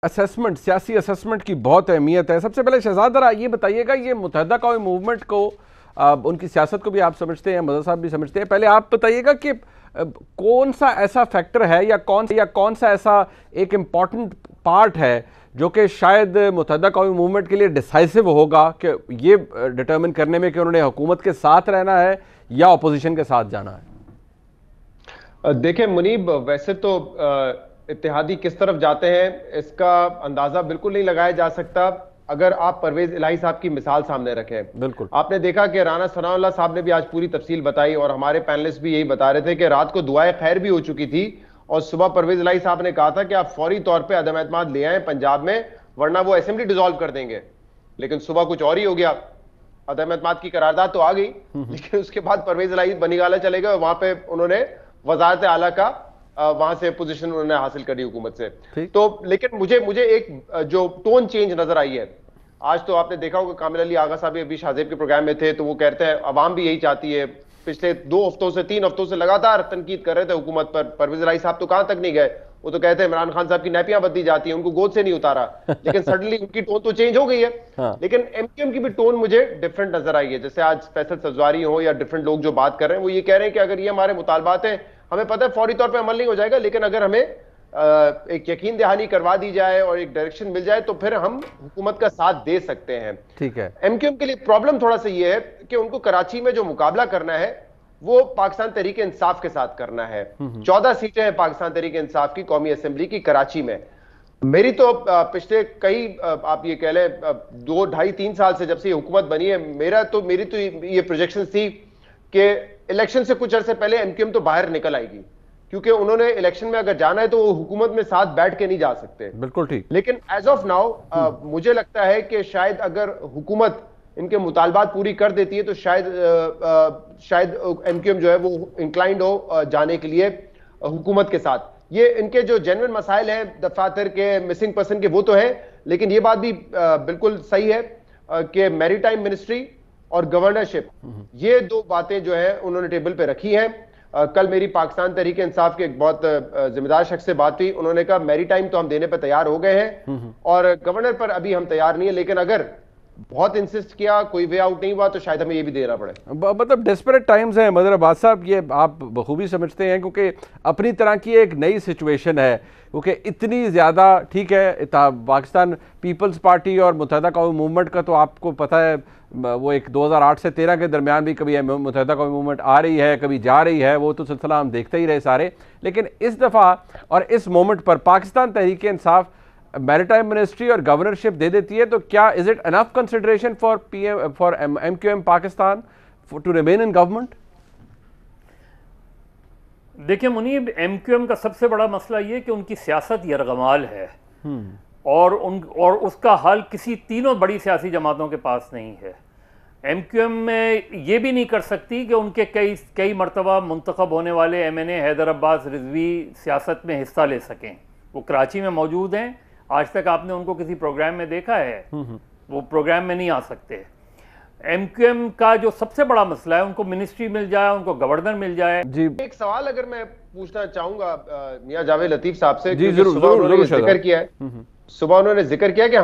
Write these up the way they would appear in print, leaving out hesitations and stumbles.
Assessment, سیاسی assessment کی بہت اہمیت ہے۔ سب سے پہلے شہزاد ذرا یہ بتائیے گا، یہ متحدہ قومی موومنٹ کو ان کی سیاست کو بھی آپ سمجھتے ہیں، مظہر صاحب بھی سمجھتے ہیں، پہلے آپ بتائیے گا کہ کون سا ایسا فیکٹر ہے یا کون سا ایسا ایک امپورٹنٹ پارٹ ہے جو کہ شاید متحدہ قومی موومنٹ کے لیے ڈیسائسو ہوگا کہ یہ ڈٹرمن کرنے میں کہ انہوں نے حکومت کے ساتھ رہنا ہے یا اپوزیشن کے ساتھ جانا ہے؟ دیکھیں منیب، ویسے تو اتحادی کس طرف جاتے ہیں اس کا اندازہ بالکل نہیں لگایا جا سکتا اگر آپ پرویز الہی صاحب کی مثال سامنے رکھیں۔ بالکل آپ نے دیکھا کہ رانا ثناء اللہ صاحب نے بھی آج پوری تفصیل بتائی اور ہمارے پینلسٹ بھی یہی بتا رہے تھے کہ رات کو دعائے خیر بھی ہو چکی تھی اور صبح پرویز الہی صاحب نے کہا تھا کہ آپ فوری طور پہ عدم اعتماد لے آئیں پنجاب میں، ورنہ وہ اسمبلی ڈیزالو کر دیں گے۔ لیکن صبح کچھ اور ہی ہو گیا، عدم اعتماد کی قرارداد تو آ گئی لیکن اس کے بعد پرویز الہی بنیگالہ چلے گئے، وہاں پہ انہوں نے وزارت اعلیٰ کا وہاں سے پوزیشن انہوں نے حاصل کری حکومت سے۔ تو لیکن مجھے ایک جو ٹون چینج نظر آئی ہے آج، تو آپ نے دیکھا ہوگا کامل علی آغا صاحب ابھی شاہ زیب کے پروگرام میں تھے تو وہ کہتے ہیں عوام بھی یہی چاہتی ہے۔ پچھلے 2 ہفتوں سے 3 ہفتوں سے لگاتار تنقید کر رہے تھے حکومت پر، پرویز الہی صاحب تو کہاں تک نہیں گئے، وہ تو کہتے ہیں عمران خان صاحب کی نیپیاں بدلی جاتی ہیں، ان کو گود سے نہیں اتارا، لیکن سڈنلی ان کی ٹون تو چینج ہو گئی ہے۔ لیکن ایم کیو ایم کی بھی ٹون مجھے ڈفرنٹ نظر آئی ہے، جیسے آج فیصل سبزواری ہو یا ڈفرنٹ لوگ جو بات کر رہے ہیں وہ یہ کہہ رہے ہیں کہ اگر یہ ہمارے مطالبات ہیں، ہمیں پتہ ہے فوری طور پہ عمل نہیں ہو جائے گا، لیکن اگر ہمیں ایک یقین دہانی کروا دی جائے اور ایک ڈائریکشن مل جائے تو پھر ہم حکومت کا ساتھ دے سکتے ہیں۔ ٹھیک ہے، ایم کیو ایم کے لیے پرابلم تھوڑا سا یہ ہے کہ ان کو کراچی میں جو مقابلہ کرنا ہے وہ پاکستان تحریک انصاف کے ساتھ کرنا ہے۔ 14 سیٹیں ہیں پاکستان تحریک انصاف کی قومی اسمبلی کی کراچی میں۔ میری تو پچھلے کئی آپ یہ کہہ لیں 2 ڈھائی 3 سال سے جب سے یہ حکومت بنی ہے، میری تو یہ پروجیکشن تھی کہ الیکشن سے کچھ عرصے پہلے ایم کیو ایم تو باہر نکل آئے گی، کیونکہ انہوں نے الیکشن میں اگر جانا ہے تو وہ حکومت میں ساتھ بیٹھ کے نہیں جا سکتے۔ بالکل ٹھیک۔ لیکن ایز آف ناؤ مجھے لگتا ہے کہ شاید اگر حکومت ان کے مطالبات پوری کر دیتی ہے تو شاید ایم کیو ایم جو ہے وہ انکلائنڈ ہو جانے کے لیے حکومت کے ساتھ۔ یہ ان کے جو جینوئن مسائل ہیں دفاتر کے، مسنگ پرسن کے، وہ تو ہیں، لیکن یہ بات بھی بالکل صحیح ہے کہ میری ٹائم منسٹری اور گورنرشپ، یہ 2 باتیں جو ہیں انہوں نے ٹیبل پہ رکھی ہیں۔ کل میری پاکستان تحریک انصاف کے ایک بہت ذمہ دار شخص سے بات ہوئی، انہوں نے کہا میری ٹائم تو ہم دینے پہ تیار ہو گئے ہیں اور گورنر پر ابھی ہم تیار نہیں ہیں، لیکن اگر بہت انسسٹ کیا، کوئی وے آؤٹ نہیں ہوا تو شاید ہمیں یہ بھی دینا پڑے۔ مطلب ڈیسپریٹ ٹائمز ہیں مظہر عباس صاحب، یہ آپ بخوبی سمجھتے ہیں کیونکہ اپنی طرح کی ایک نئی سچویشن ہے، کیونکہ اتنی زیادہ ٹھیک ہے پاکستان پیپلز پارٹی اور متحدہ قومی موومنٹ کا تو آپ کو پتہ ہے وہ ایک 2008 سے 13 کے درمیان بھی کبھی متحدہ قومی موومنٹ آ رہی ہے کبھی جا رہی ہے، وہ تو سلسلہ ہم دیکھتے ہی رہے سارے، لیکن اس دفعہ اور اس مومنٹ پر پاکستان تحریک انصاف میریٹائم منسٹری اور گورنرشپ دے دیتی ہے، تو کیا is it enough consideration for M Q M Pakistan to remain in government? دیکھیں منیب، ایم کیو ایم کا سب سے بڑا مسئلہ یہ کہ ان کی سیاست یرغمال ہے اور اس کا حل کسی تینوں بڑی سیاسی جماعتوں کے پاس نہیں ہے۔ ایم کیو ایم میں یہ بھی نہیں کر سکتی کہ ان کے کئی مرتبہ منتخب ہونے والے ایم این اے حیدر عباس رضوی سیاست میں حصہ لے سکیں۔ وہ کراچی میں موجود ہیں، آج تک آپ نے ان کو کسی پروگرام میں دیکھا ہے؟ وہ پروگرام میں نہیں آ سکتے۔ ایم کیو ایم کا جو سب سے بڑا مسئلہ ہے، ان کو منسٹری مل جائے، ان کو گورنر مل جائے۔ جی ایک سوال اگر میں پوچھنا چاہوں گا میاں جاوید لطیف صاحب سے، جی ضرور ذکر کیا ہے صبح انہوں نے ذکر کیا کہ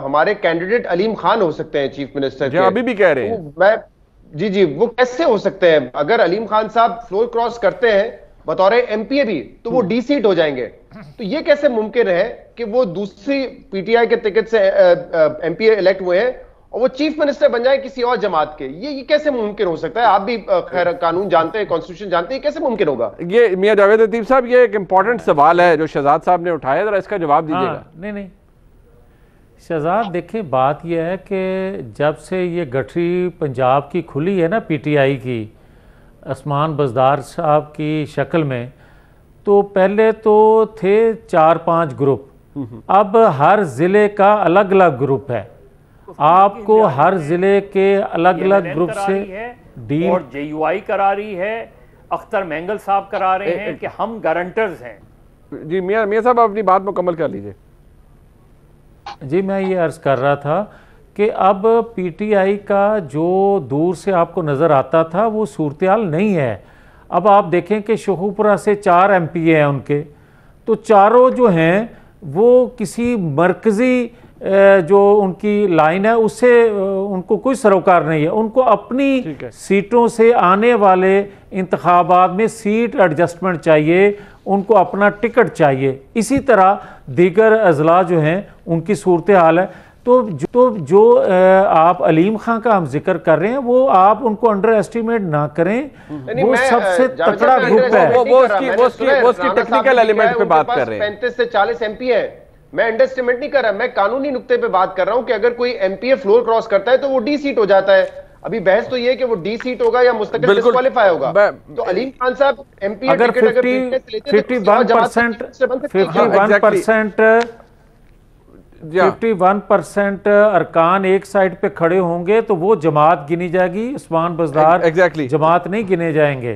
ہمارے کینڈیڈیٹ علیم خان ہو سکتے ہیں چیف منسٹر کے، ابھی بھی کہہ رہے ہیں۔ جی وہ کیسے ہو سکتے ہیں؟ اگر علیم خان صاحب فلور کراس کرتے ہیں بطور ایم پی اے بھی تو وہ ڈی سیٹ ہو جائیں گے، تو یہ کیسے ممکن ہے کہ وہ دوسری پی ٹی آئی کے ٹکٹ سے ایم پی اے الیکٹ ہوئے ہیں اور وہ چیف منسٹر بن جائے کسی اور جماعت کے؟ یہ کیسے ممکن ہو سکتا ہے؟ آپ بھی خیر قانون جانتے ہیں، کانسٹیٹیوشن جانتے ہیں، کیسے ممکن ہوگا؟ یہ میاں جاوید لطیف صاحب، یہ ایک امپورٹنٹ سوال ہے جو شہزاد صاحب نے اٹھایا، ذرا اس کا جواب دیجیے گا۔ نہیں شہزاد، دیکھیں بات یہ ہے کہ جب سے یہ گٹھری پنجاب کی کھلی ہے نا پی ٹی آئی کی، عثمان بزدار صاحب کی شکل میں، تو پہلے تو تھے 4-5 گروپ، اب ہر ضلع کا الگ الگ گروپ ہے۔ آپ کو ہر ضلع کے الگ الگ گروپ سے ڈیل، اور جے یو آئی کرا رہی ہے، اختر مینگل صاحب کرا رہے ہیں کہ ہم گارنٹرز ہیں۔ جی میاں صاحب اپنی بات مکمل کر لیجئے۔ جی میں یہ عرض کر رہا تھا کہ اب پی ٹی آئی کا جو دور سے آپ کو نظر آتا تھا وہ صورتحال نہیں ہے۔ اب آپ دیکھیں کہ شیخوپورہ سے 4 ایم پی اے ہیں ان کے، تو چاروں جو ہیں وہ کسی مرکزی جو ان کی لائن ہے اس سے ان کو کوئی سروکار نہیں ہے. ان کو اپنی سیٹوں سے آنے والے انتخابات میں سیٹ ایڈجسٹمنٹ چاہیے, ان کو اپنا ٹکٹ چاہیے. اسی طرح دیگر اضلاع جو ہیں ان کی صورتحال ہے. تو جو آپ علیم خان کا ہم ذکر کر رہے ہیں وہ آپ ان کو انڈر ایسٹیمیٹ نہ کریں, وہ سب سے تکڑا گروپ ہے. وہ اس کی ٹیکنیکل ایلیمنٹ پہ بات کر رہے ہیں. 35 سے 40 ایم پی ہے, میں انڈر ایسٹیمیٹ نہیں کر رہا, میں قانونی نقطے پہ بات کر رہا ہوں کہ اگر کوئی ایم پی اے فلور کراس کرتا ہے تو وہ ڈی سیٹ ہو جاتا ہے. ابھی بحث تو یہ ہے کہ وہ ڈی سیٹ ہوگا یا مستقل ڈسکوالیفائی ہوگا. تو علیم خان صاحب ایم پی اے اگر 51% ارکان ایک سائڈ پہ کھڑے ہوں گے تو وہ جماعت گنی جائے گی, عثمان بزدار جماعت نہیں گنے جائیں گے.